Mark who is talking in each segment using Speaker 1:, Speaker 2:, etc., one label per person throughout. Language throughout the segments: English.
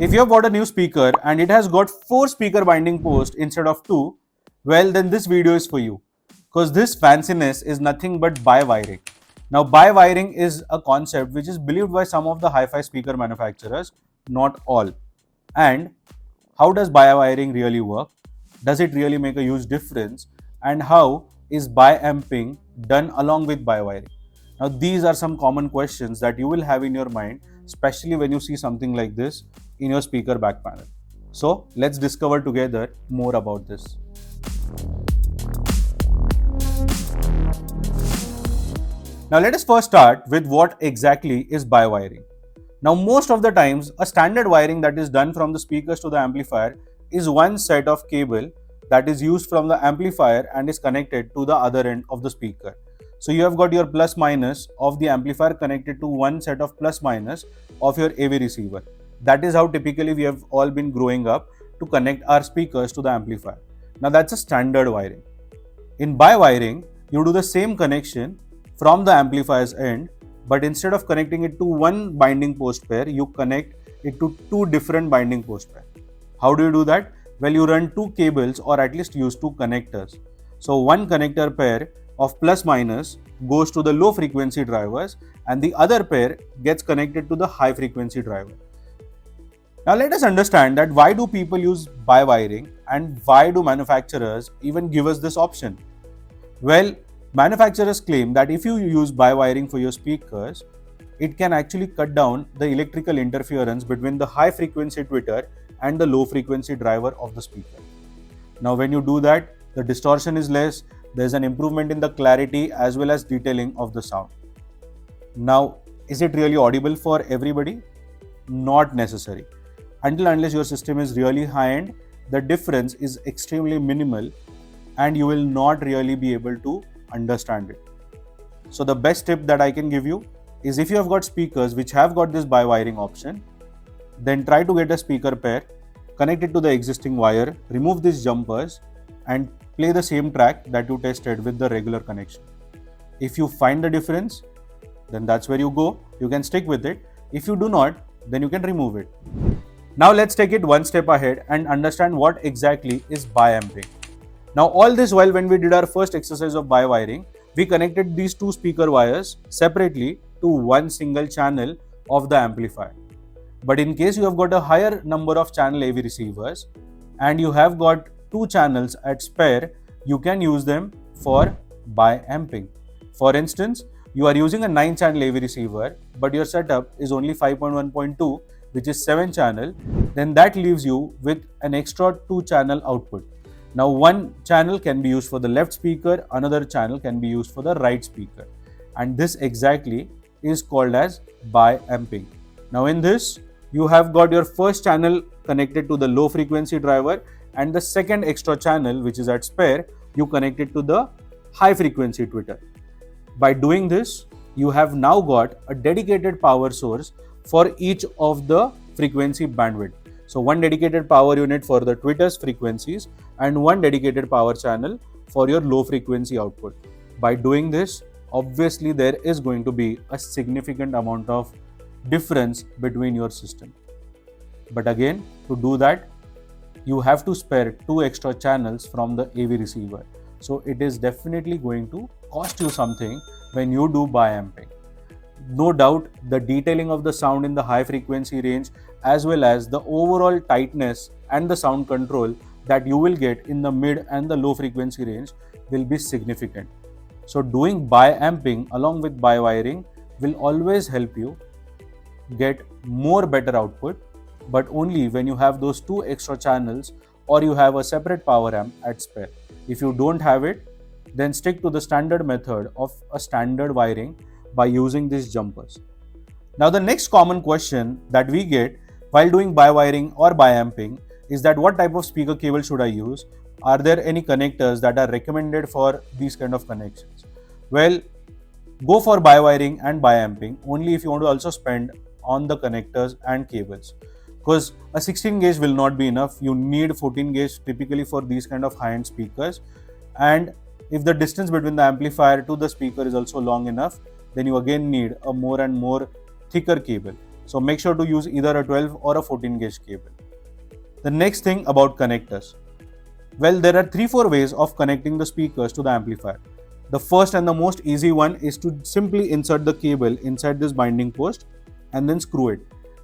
Speaker 1: If you have bought a new speaker and it has got 4 speaker binding posts instead of 2, well then this video is for you. Because this fanciness is nothing but bi-wiring. Now bi-wiring is a concept which is believed by some of the hi-fi speaker manufacturers, not all. And how does bi-wiring really work? Does it really make a huge difference? And how is bi-amping done along with bi-wiring? Now these are some common questions that you will have in your mind, especially when you see something like this in your speaker back panel. So let's discover together more about this. Now let us first start with what exactly is bi-wiring. Now most of the times a standard wiring that is done from the speakers to the amplifier is one set of cable that is used from the amplifier and is connected to the other end of the speaker. So you have got your plus minus of the amplifier connected to one set of plus minus of your AV receiver. That is how typically we have all been growing up to connect our speakers to the amplifier. Now that's a standard wiring. In bi-wiring, you do the same connection from the amplifier's end, but instead of connecting it to one binding post pair, you connect it to two different binding post pair. How do you do that? Well, you run two cables or at least use two connectors. So one connector pair of plus minus goes to the low frequency drivers and the other pair gets connected to the high frequency driver. Now let us understand that why do people use bi-wiring and why do manufacturers even give us this option? Well, manufacturers claim that if you use bi-wiring for your speakers, it can actually cut down the electrical interference between the high frequency tweeter and the low frequency driver of the speaker. Now when you do that, the distortion is less, there's an improvement in the clarity as well as detailing of the sound. Now, is it really audible for everybody? Not necessary. Unless your system is really high-end, the difference is extremely minimal and you will not really be able to understand it. So the best tip that I can give you is if you have got speakers which have got this bi-wiring option, then try to get a speaker pair, connect it to the existing wire, remove these jumpers and play the same track that you tested with the regular connection. If you find the difference, then that's where you go. You can stick with it. If you do not, then you can remove it. Now let's take it one step ahead and understand what exactly is bi-amping. Now all this while when we did our first exercise of bi-wiring, we connected these two speaker wires separately to one single channel of the amplifier. But in case you have got a higher number of channel AV receivers and you have got two channels at spare, you can use them for bi-amping. For instance, you are using a 9 channel AV receiver but your setup is only 5.1.2 which is 7 channel, then that leaves you with an extra 2 channel output. Now one channel can be used for the left speaker, another channel can be used for the right speaker. And this exactly is called as bi-amping. Now in this, you have got your first channel connected to the low frequency driver and the second extra channel which is at spare, you connect it to the high frequency tweeter. By doing this, you have now got a dedicated power source for each of the frequency bandwidth. So one dedicated power unit for the tweeter's frequencies and one dedicated power channel for your low frequency output. By doing this, obviously there is going to be a significant amount of difference between your system. But again, to do that, you have to spare 2 extra channels from the AV receiver. So it is definitely going to cost you something when you do bi-amping. No doubt, the detailing of the sound in the high frequency range as well as the overall tightness and the sound control that you will get in the mid and the low frequency range will be significant. So doing bi-amping along with bi-wiring will always help you get more better output, but only when you have those 2 extra channels or you have a separate power amp at spare. If you don't have it, then stick to the standard method of a standard wiring by using these jumpers. Now the next common question that we get while doing bi-wiring or bi-amping is that what type of speaker cable should I use? Are there any connectors that are recommended for these kind of connections? Well, go for bi-wiring and bi-amping only if you want to also spend on the connectors and cables, because a 16 gauge will not be enough. You need 14 gauge typically for these kind of high-end speakers, and if the distance between the amplifier to the speaker is also long enough, then you again need a more and more thicker cable. So make sure to use either a 12 or a 14 gauge cable. The next thing about connectors. Well, there are 3-4 ways of connecting the speakers to the amplifier. The first and the most easy one is to simply insert the cable inside this binding post and then screw it.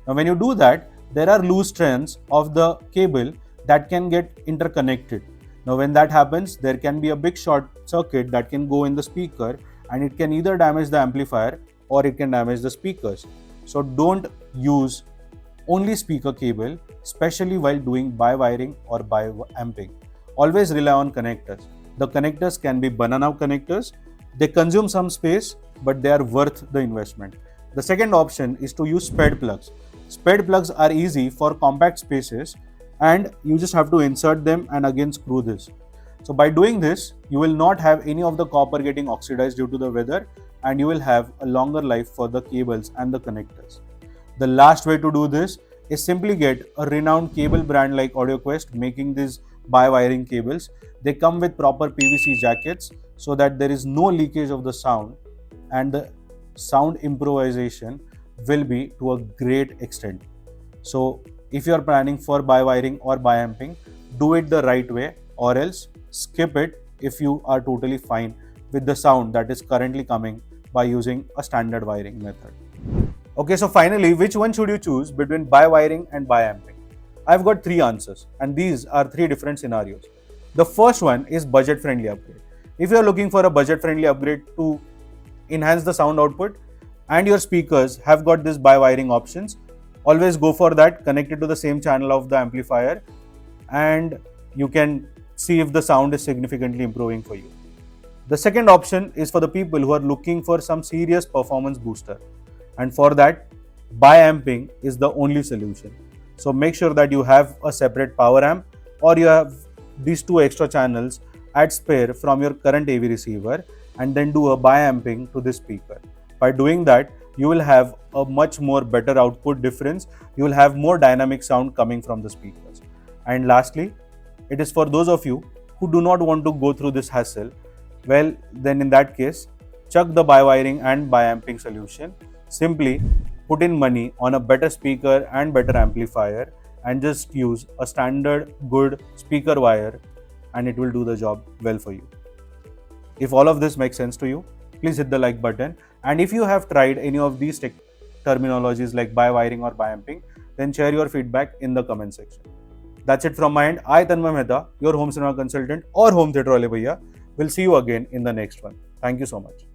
Speaker 1: Now when you do that, there are loose strands of the cable that can get interconnected. Now when that happens, there can be a big short circuit that can go in the speaker, and it can either damage the amplifier or it can damage the speakers. So don't use only speaker cable, especially while doing bi-wiring or bi-amping. Always rely on connectors. The connectors can be banana connectors. They consume some space, but they are worth the investment. The second option is to use sped plugs. Sped plugs are easy for compact spaces, and you just have to insert them and again screw this. So by doing this, you will not have any of the copper getting oxidized due to the weather, and you will have a longer life for the cables and the connectors. The last way to do this is simply get a renowned cable brand like AudioQuest making these bi-wiring cables. They come with proper PVC jackets so that there is no leakage of the sound, and the sound improvisation will be to a great extent. So if you are planning for bi-wiring or bi-amping, do it the right way, or else skip it if you are totally fine with the sound that is currently coming by using a standard wiring method. Okay, so finally, which one should you choose between bi-wiring and bi-amping? I've got 3 answers, and these are 3 different scenarios. The first one is budget-friendly upgrade. If you are looking for a budget-friendly upgrade to enhance the sound output and your speakers have got this bi-wiring options, always go for that. Connect it to the same channel of the amplifier, and you can see if the sound is significantly improving for you. The second option is for the people who are looking for some serious performance booster, and for that, bi-amping is the only solution. So make sure that you have a separate power amp, or you have these 2 extra channels at spare from your current AV receiver, and then do a bi-amping to this speaker. By doing that, you will have a much more better output difference. You will have more dynamic sound coming from the speakers. And lastly, it is for those of you who do not want to go through this hassle. Well, then in that case, chuck the bi-wiring and bi-amping solution. Simply put in money on a better speaker and better amplifier, and just use a standard good speaker wire, and it will do the job well for you. If all of this makes sense to you, please hit the like button. And if you have tried any of these terminologies like bi-wiring or bi-amping, then share your feedback in the comment section. That's it from my end. I, Tanmay Mehta, your home cinema consultant or home theatre wale bhaiya, will see you again in the next one. Thank you so much.